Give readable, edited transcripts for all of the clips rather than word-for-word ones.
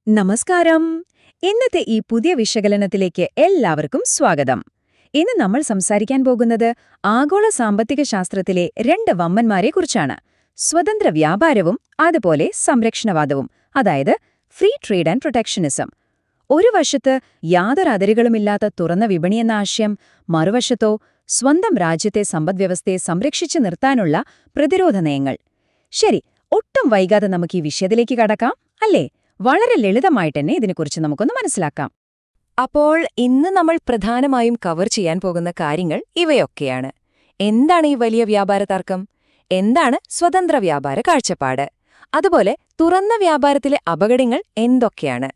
നമസ്കാരം. ഇന്നത്തെ ഈ പുതിയ വിശകലനത്തിലേക്ക് എല്ലാവർക്കും സ്വാഗതം. ഇന്ന് നമ്മൾ സംസാരിക്കാൻ പോകുന്നത് ആഗോള സാമ്പത്തിക ശാസ്ത്രത്തിലെ രണ്ട് വമ്പന്മാരെക്കുറിച്ചാണ്. സ്വതന്ത്ര വ്യാപാരവും അതുപോലെ സംരക്ഷണവാദവും, അതായത് ഫ്രീ ട്രേഡ് ആൻഡ് പ്രൊട്ടക്ഷനിസം. ഒരു വശത്ത് യാതൊരു അതിരുകളുമില്ലാത്ത തുറന്ന വിപണിയെന്ന ആശയം, മറുവശത്തോ സ്വന്തം രാജ്യത്തെ സമ്പദ്വ്യവസ്ഥയെ സംരക്ഷിച്ചു നിർത്താനുള്ള പ്രതിരോധ നയങ്ങൾ. ശരി, ഒട്ടും വൈകാതെ നമുക്ക് ഈ വിഷയത്തിലേക്ക് കടക്കാം, അല്ലേ? വളരെ ലളിതമായിട്ട് തന്നെ ഇതിനെക്കുറിച്ച് നമുക്കൊന്ന് മനസ്സിലാക്കാം. അപ്പോൾ ഇന്ന് നമ്മൾ പ്രധാനമായും കവർ ചെയ്യാൻ പോകുന്ന കാര്യങ്ങൾ ഇവയൊക്കെയാണ്. എന്താണ് ഈ വലിയ വ്യാപാര തർക്കം? എന്താണ് സ്വതന്ത്ര വ്യാപാര കാഴ്ചപ്പാട്? അതുപോലെ തുറന്ന വ്യാപാരത്തിലെ അപകടങ്ങൾ എന്തൊക്കെയാണ്?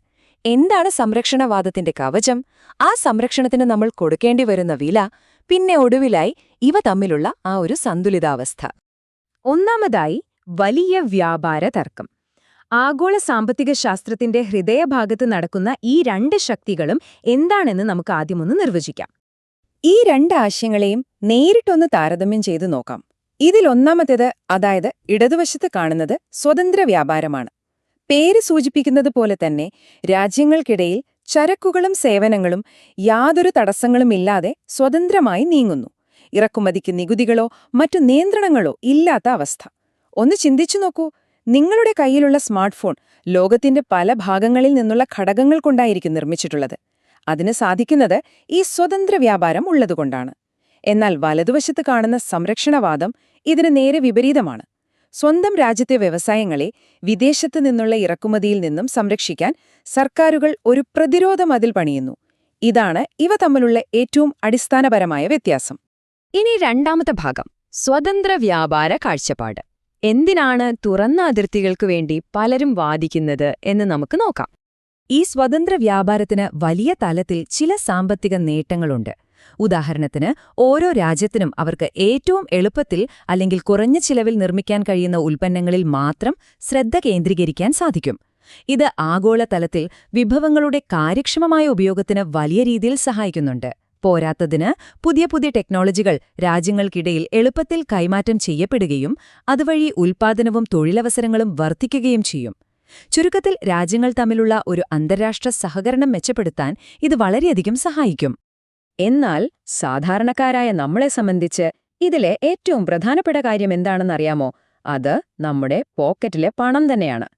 എന്താണ് സംരക്ഷണവാദത്തിന്റെ കവചം? ആ സംരക്ഷണത്തിന് നമ്മൾ കൊടുക്കേണ്ടി വരുന്ന വില? പിന്നെ ഒടുവിലായി ഇവ തമ്മിലുള്ള ആ ഒരു സന്തുലിതാവസ്ഥ. ഒന്നാമതായി, വലിയ വ്യാപാര തർക്കം. ആഗോള സാമ്പത്തിക ശാസ്ത്രത്തിന്റെ ഹൃദയഭാഗത്ത് നടക്കുന്ന ഈ രണ്ട് ശക്തികളും എന്താണെന്ന് നമുക്ക് ആദ്യമൊന്ന് നിർവചിക്കാം. ഈ രണ്ട് ആശയങ്ങളെയും നേരിട്ടൊന്ന് താരതമ്യം ചെയ്തു നോക്കാം. ഇതിലൊന്നാമത്തേത്, അതായത് ഇടതുവശത്ത് കാണുന്നത്, സ്വതന്ത്ര വ്യാപാരമാണ്. പേര് സൂചിപ്പിക്കുന്നത് പോലെ തന്നെ രാജ്യങ്ങൾക്കിടയിൽ ചരക്കുകളും സേവനങ്ങളും യാതൊരു തടസ്സങ്ങളുമില്ലാതെ സ്വതന്ത്രമായി നീങ്ങുന്നു. ഇറക്കുമതിക്ക് നികുതികളോ മറ്റു നിയന്ത്രണങ്ങളോ ഇല്ലാത്ത അവസ്ഥ. ഒന്ന് ചിന്തിച്ചു നോക്കൂ. നിങ്ങളുടെ കയ്യിലുള്ള സ്മാർട്ട് ഫോൺ ലോകത്തിന്റെ പല ഭാഗങ്ങളിൽ നിന്നുള്ള ഘടകങ്ങൾ കൊണ്ടായിരിക്കും നിർമ്മിച്ചിട്ടുള്ളത്. അതിന് സാധിക്കുന്നത് ഈ സ്വതന്ത്ര വ്യാപാരം ഉള്ളതുകൊണ്ടാണ്. എന്നാൽ വലതുവശത്ത് കാണുന്ന സംരക്ഷണവാദം ഇതിന് നേരെ വിപരീതമാണ്. സ്വന്തം രാജ്യത്തെ വ്യവസായങ്ങളെ വിദേശത്തു നിന്നുള്ള ഇറക്കുമതിയിൽ നിന്നും സംരക്ഷിക്കാൻ സർക്കാരുകൾ ഒരു പ്രതിരോധ മതിൽ പണിയുന്നു. ഇതാണ് ഇവ തമ്മിലുള്ള ഏറ്റവും അടിസ്ഥാനപരമായ വ്യത്യാസം. ഇനി രണ്ടാമത്തെ ഭാഗം, സ്വതന്ത്ര വ്യാപാര കാഴ്ചപ്പാട്. എന്തിനാണ് തുറന്ന അതിർത്തികൾക്കു വേണ്ടി പലരും വാദിക്കുന്നത് എന്ന് നമുക്ക് നോക്കാം. ഈ സ്വതന്ത്ര വ്യാപാരത്തിന് വലിയ തലത്തിൽ ചില സാമ്പത്തിക നേട്ടങ്ങളുണ്ട്. ഉദാഹരണത്തിന്, ഓരോ രാജ്യത്തിനും അവർക്ക് ഏറ്റവും എളുപ്പത്തിൽ അല്ലെങ്കിൽ കുറഞ്ഞ ചിലവിൽ നിർമ്മിക്കാൻ കഴിയുന്ന ഉൽപ്പന്നങ്ങളിൽ മാത്രം ശ്രദ്ധ കേന്ദ്രീകരിക്കാൻ സാധിക്കും. ഇത് ആഗോളതലത്തിൽ വിഭവങ്ങളുടെ കാര്യക്ഷമമായ ഉപയോഗത്തിന് വലിയ രീതിയിൽ സഹായിക്കുന്നുണ്ട്. പോരാത്തതിന് പുതിയ പുതിയ ടെക്നോളജികൾ രാജ്യങ്ങൾക്കിടയിൽ എളുപ്പത്തിൽ കൈമാറ്റം ചെയ്യപ്പെടുകയും അതുവഴി ഉൽപ്പാദനവും തൊഴിലവസരങ്ങളും വർദ്ധിക്കുകയും ചെയ്യും. ചുരുക്കത്തിൽ, രാജ്യങ്ങൾ തമ്മിലുള്ള ഒരു അന്താരാഷ്ട്ര സഹകരണം മെച്ചപ്പെടുത്താൻ ഇത് വളരെയധികം സഹായിക്കും. എന്നാൽ സാധാരണക്കാരായ നമ്മളെ സംബന്ധിച്ച് ഇതിലെ ഏറ്റവും പ്രധാനപ്പെട്ട കാര്യം എന്താണെന്നറിയാമോ? അത് നമ്മുടെ പോക്കറ്റിലെ പണം തന്നെയാണ്.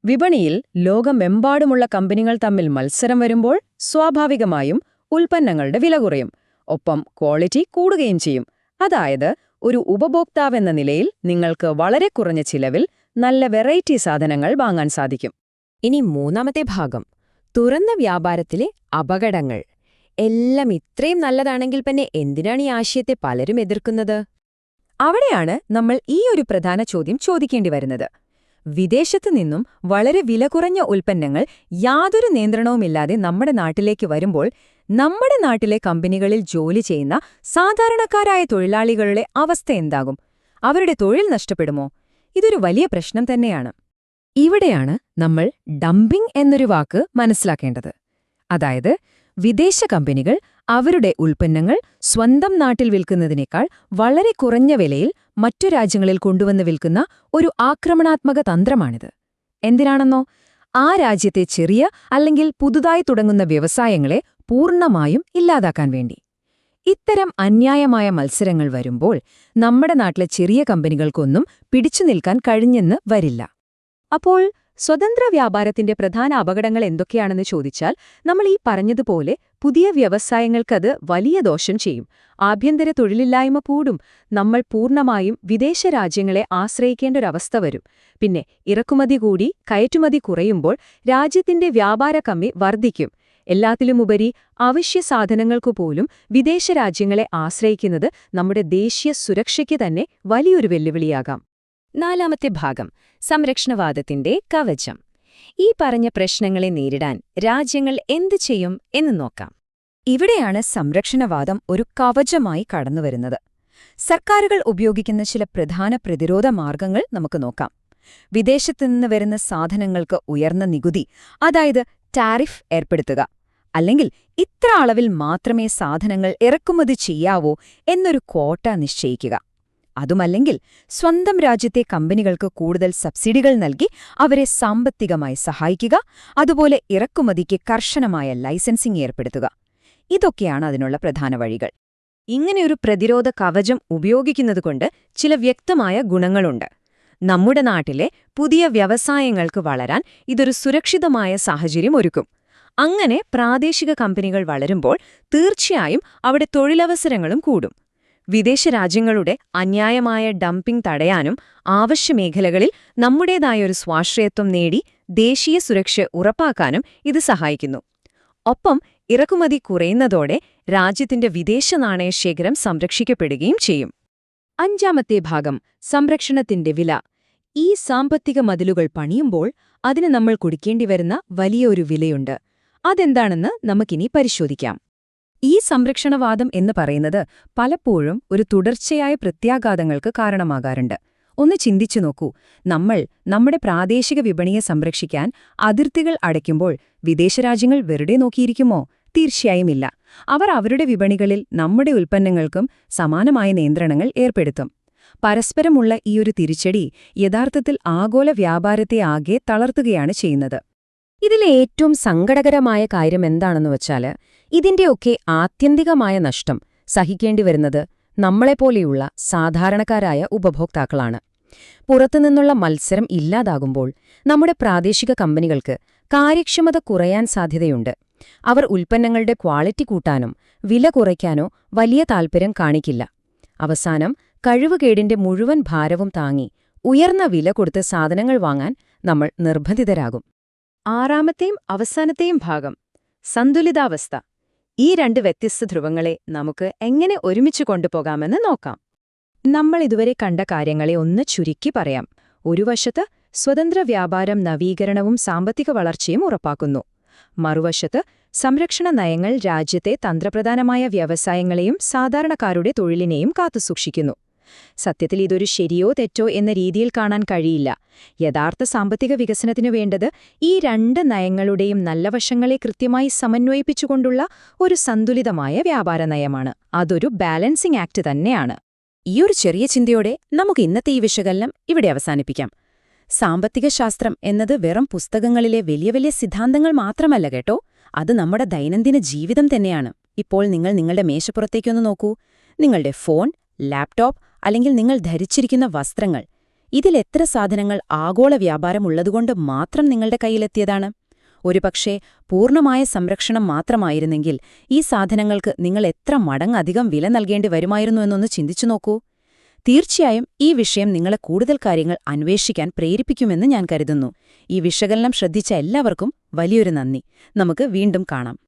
വിപണിയിൽ ലോകമെമ്പാടുമുള്ള കമ്പനികൾ തമ്മിൽ മത്സരം വരുമ്പോൾ സ്വാഭാവികമായും ഉൽപ്പന്നങ്ങളുടെ വില കുറയും, ഒപ്പം ക്വാളിറ്റി കൂടുകയും ചെയ്യും. അതായത്, ഒരു ഉപഭോക്താവെന്ന നിലയിൽ നിങ്ങൾക്ക് വളരെ കുറഞ്ഞ ചിലവിൽ നല്ല വെറൈറ്റി സാധനങ്ങൾ വാങ്ങാൻ സാധിക്കും. ഇനി മൂന്നാമത്തെ ഭാഗം, തുറന്ന വ്യാപാരത്തിലെ അപകടങ്ങൾ. എല്ലാം ഇത്രയും നല്ലതാണെങ്കിൽ പിന്നെ എന്തിനാണ് ഈ ആശയത്തെ പലരും എതിർക്കുന്നത്? അവിടെയാണ് നമ്മൾ ഈ ഒരു പ്രധാന ചോദ്യം ചോദിക്കേണ്ടി വരുന്നത്. വിദേശത്തു നിന്നും വളരെ വില കുറഞ്ഞ ഉൽപ്പന്നങ്ങൾ യാതൊരു നിയന്ത്രണവുമില്ലാതെ നമ്മുടെ നാട്ടിലേക്ക് വരുമ്പോൾ നമ്മുടെ നാട്ടിലെ കമ്പനികളിൽ ജോലി ചെയ്യുന്ന സാധാരണക്കാരായ തൊഴിലാളികളുടെ അവസ്ഥ എന്താകും? അവരുടെ തൊഴിൽ നഷ്ടപ്പെടുമോ? ഇതൊരു വലിയ പ്രശ്നം തന്നെയാണ്. ഇവിടെയാണ് നമ്മൾ ഡംപിംഗ് എന്നൊരു വാക്ക് മനസ്സിലാക്കേണ്ടത്. അതായത്, വിദേശ കമ്പനികൾ അവരുടെ ഉൽപ്പന്നങ്ങൾ സ്വന്തം നാട്ടിൽ വിൽക്കുന്നതിനേക്കാൾ വളരെ കുറഞ്ഞ വിലയിൽ മറ്റു രാജ്യങ്ങളിൽ കൊണ്ടുവന്ന് വിൽക്കുന്ന ഒരു ആക്രമണാത്മക തന്ത്രമാണിത്. എന്തിനാണെന്നോ, ആ രാജ്യത്തെ ചെറിയ അല്ലെങ്കിൽ പുതുതായി തുടങ്ങുന്ന വ്യവസായങ്ങളെ പൂർണ്ണമായും ഇല്ലാതാക്കാൻ വേണ്ടി. ഇത്തരം അന്യായമായ മത്സരങ്ങൾ വരുമ്പോൾ നമ്മുടെ നാട്ടിലെ ചെറിയ കമ്പനികൾക്കൊന്നും പിടിച്ചു നിൽക്കാൻ കഴിഞ്ഞെന്ന് വരില്ല. അപ്പോൾ സ്വതന്ത്ര വ്യാപാരത്തിന്റെ പ്രധാന അപകടങ്ങൾ എന്തൊക്കെയാണെന്ന് ചോദിച്ചാൽ, നമ്മൾ ഈ പറഞ്ഞതുപോലെ പുതിയ വ്യവസായങ്ങൾക്കത് വലിയ ദോഷം ചെയ്യും. ആഭ്യന്തര തൊഴിലില്ലായ്മ കൂടും. നമ്മൾ പൂർണ്ണമായും വിദേശ രാജ്യങ്ങളെ ആശ്രയിക്കേണ്ടൊരവസ്ഥ വരും. പിന്നെ ഇറക്കുമതി കൂടി കയറ്റുമതി കുറയുമ്പോൾ രാജ്യത്തിന്റെ വ്യാപാര കമ്മി വർദ്ധിക്കും. എല്ലാത്തിലുമുപരി അവശ്യ സാധനങ്ങൾക്കുപോലും വിദേശ രാജ്യങ്ങളെ ആശ്രയിക്കുന്നത് നമ്മുടെ ദേശീയ സുരക്ഷയ്ക്ക് തന്നെ വലിയൊരു വെല്ലുവിളിയാകാം. നാലാമത്തെ ഭാഗം, സംരക്ഷണവാദത്തിന്റെ കവചം. ഈ പറഞ്ഞ പ്രശ്നങ്ങളെ നേരിടാൻ രാജ്യങ്ങൾ എന്തു ചെയ്യും എന്ന് നോക്കാം. ഇവിടെയാണ് സംരക്ഷണവാദം ഒരു കവചമായി കടന്നുവരുന്നത്. സർക്കാരുകൾ ഉപയോഗിക്കുന്ന ചില പ്രധാന പ്രതിരോധ മാർഗങ്ങൾ നമുക്ക് നോക്കാം. വിദേശത്തുനിന്ന് വരുന്ന സാധനങ്ങൾക്ക് ഉയർന്ന നികുതി, അതായത് ടാരിഫ് ഏർപ്പെടുത്തുക, അല്ലെങ്കിൽ ഇത്ര അളവിൽ മാത്രമേ സാധനങ്ങൾ ഇറക്കുമതി ചെയ്യാവൂ എന്നൊരു ക്വാട്ട നിശ്ചയിക്കുക. അതുമല്ലെങ്കിൽ സ്വന്തം രാജ്യത്തെ കമ്പനികൾക്ക് കൂടുതൽ സബ്സിഡികൾ നൽകി അവരെ സാമ്പത്തികമായി സഹായിക്കുക, അതുപോലെ ഇറക്കുമതിക്ക് കർശനമായ ലൈസൻസിംഗ് ഏർപ്പെടുത്തുക. ഇതൊക്കെയാണ് അതിനുള്ള പ്രധാന വഴികൾ. ഇങ്ങനെയൊരു പ്രതിരോധ കവചം ഉപയോഗിക്കുന്നതുകൊണ്ട് ചില വ്യക്തമായ ഗുണങ്ങളുണ്ട്. നമ്മുടെ നാട്ടിലെ പുതിയ വ്യവസായങ്ങൾക്ക് വളരാൻ ഇതൊരു സുരക്ഷിതമായ സാഹചര്യം ഒരുക്കും. അങ്ങനെ പ്രാദേശിക കമ്പനികൾ വളരുമ്പോൾ തീർച്ചയായും അവിടെ തൊഴിലവസരങ്ങളും കൂടും. വിദേശ രാജ്യങ്ങളുടെ അന്യായമായ ഡംപിംഗ് തടയാനും ആവശ്യമേഖലകളിൽ നമ്മുടേതായൊരു സ്വാശ്രയത്വം നേടി ദേശീയ സുരക്ഷ ഉറപ്പാക്കാനും ഇത് സഹായിക്കുന്നു. ഒപ്പം ഇറക്കുമതി കുറയുന്നതോടെ രാജ്യത്തിന്റെ വിദേശ നാണയശേഖരം സംരക്ഷിക്കപ്പെടുകയും ചെയ്യും. അഞ്ചാമത്തെ ഭാഗം, സംരക്ഷണത്തിന്റെ വില. ഈ സാമ്പത്തിക മതിലുകൾ പണിയുമ്പോൾ അതിന് നമ്മൾ കൊടുക്കേണ്ടിവരുന്ന വലിയൊരു വിലയുണ്ട്. അതെന്താണെന്ന് നമുക്കിനി പരിശോധിക്കാം. ഈ സംരക്ഷണവാദം എന്ന് പറയുന്നത് പലപ്പോഴും ഒരു തുടർച്ചയായ പ്രത്യാഘാതങ്ങൾക്ക് കാരണമാകാറുണ്ട്. ഒന്ന് ചിന്തിച്ചു നോക്കൂ, നമ്മൾ നമ്മുടെ പ്രാദേശിക വിപണിയെ സംരക്ഷിക്കാൻ അതിർത്തികൾ അടയ്ക്കുമ്പോൾ വിദേശരാജ്യങ്ങൾ വെറുതെ നോക്കിയിരിക്കുമോ? തീർച്ചയായും ഇല്ല. അവർ അവരുടെ വിപണികളിൽ നമ്മുടെ ഉൽപ്പന്നങ്ങൾക്കും സമാനമായ നിയന്ത്രണങ്ങൾ ഏർപ്പെടുത്തും. പരസ്പരമുള്ള ഈയൊരു തിരിച്ചടി യഥാർത്ഥത്തിൽ ആഗോള വ്യാപാരത്തെ ആകെ തളർത്തുകയാണ് ചെയ്യുന്നത്. ഇതിലെ ഏറ്റവും സങ്കടകരമായ കാര്യം എന്താണെന്ന് വച്ചാൽ, ഇതിന്റെയൊക്കെ ആത്യന്തികമായ നഷ്ടം സഹിക്കേണ്ടിവരുന്നത് നമ്മളെപ്പോലെയുള്ള സാധാരണക്കാരായ ഉപഭോക്താക്കളാണ്. പുറത്തുനിന്നുള്ള മത്സരം ഇല്ലാതാകുമ്പോൾ നമ്മുടെ പ്രാദേശിക കമ്പനികൾക്ക് കാര്യക്ഷമത കുറയാൻ സാധ്യതയുണ്ട്. അവർ ഉൽപ്പന്നങ്ങളുടെ ക്വാളിറ്റി കൂട്ടാനും വില കുറയ്ക്കാനോ വലിയ താൽപ്പര്യം കാണിക്കില്ല. അവസാനം കഴിവുകേടിന്റെ മുഴുവൻ ഭാരവും താങ്ങി ഉയർന്ന വില കൊടുത്ത് സാധനങ്ങൾ വാങ്ങാൻ നമ്മൾ നിർബന്ധിതരാകും. ആറാമത്തെയും അവസാനത്തെയും ഭാഗം, സന്തുലിതാവസ്ഥ. ഈ രണ്ട് വ്യത്യസ്ത ധ്രുവങ്ങളെ നമുക്ക് എങ്ങനെ ഒരുമിച്ച് കൊണ്ടുപോകാമെന്ന് നോക്കാം. നമ്മൾ ഇതുവരെ കണ്ട കാര്യങ്ങളെ ഒന്ന് ചുരുക്കി പറയാം. ഒരു വശത്ത് സ്വതന്ത്ര വ്യാപാരം നവീകരണവും സാമ്പത്തിക വളർച്ചയും ഉറപ്പാക്കുന്നു. മറുവശത്ത് സംരക്ഷണ നയങ്ങൾ രാജ്യത്തെ തന്ത്രപ്രധാനമായ വ്യവസായങ്ങളെയും സാധാരണക്കാരുടെ തൊഴിലിനെയും കാത്തുസൂക്ഷിക്കുന്നു. സത്യത്തിൽ ഇതൊരു ശരിയോ തെറ്റോ എന്ന രീതിയിൽ കാണാൻ കഴിയില്ല. യഥാർത്ഥ സാമ്പത്തിക വികസനത്തിനു വേണ്ടത് ഈ രണ്ട് നയങ്ങളുടെയും നല്ല വശങ്ങളെ കൃത്യമായി സമന്വയിപ്പിച്ചുകൊണ്ടുള്ള ഒരു സന്തുലിതമായ വ്യാപാര നയമാണ്. അതൊരു ബാലൻസിംഗ് ആക്ട് തന്നെയാണ്. ഈയൊരു ചെറിയ ചിന്തയോടെ നമുക്ക് ഇന്നത്തെ ഈ വിശകലനം ഇവിടെ അവസാനിപ്പിക്കാം. സാമ്പത്തിക ശാസ്ത്രം എന്നത് വെറും പുസ്തകങ്ങളിലെ വലിയ വലിയ സിദ്ധാന്തങ്ങൾ മാത്രമല്ല കേട്ടോ, അത് നമ്മുടെ ദൈനംദിന ജീവിതം തന്നെയാണ്. ഇപ്പോൾ നിങ്ങൾ നിങ്ങളുടെ മേശപ്പുറത്തേക്കൊന്ന് നോക്കൂ. നിങ്ങളുടെ ഫോൺ, ലാപ്ടോപ്പ് അല്ലെങ്കിൽ നിങ്ങൾ ധരിച്ചിരിക്കുന്ന വസ്ത്രങ്ങൾ, ഇതിലെത്ര സാധനങ്ങൾ ആഗോള വ്യാപാരമുള്ളതുകൊണ്ട് മാത്രം നിങ്ങളുടെ കയ്യിലെത്തിയതാണ്? ഒരുപക്ഷേ പൂർണ്ണമായ സംരക്ഷണം മാത്രമായിരുന്നെങ്കിൽ ഈ സാധനങ്ങൾക്ക് നിങ്ങൾ എത്ര മടങ്ങധികം വില നൽകേണ്ടി വരുമായിരുന്നു എന്നൊന്ന് ചിന്തിച്ചു നോക്കൂ. തീർച്ചയായും ഈ വിഷയം നിങ്ങളെ കൂടുതൽ കാര്യങ്ങൾ അന്വേഷിക്കാൻ പ്രേരിപ്പിക്കുമെന്ന് ഞാൻ കരുതുന്നു. ഈ വിശകലനം ശ്രദ്ധിച്ച എല്ലാവർക്കും വലിയൊരു നന്ദി. നമുക്ക് വീണ്ടും കാണാം.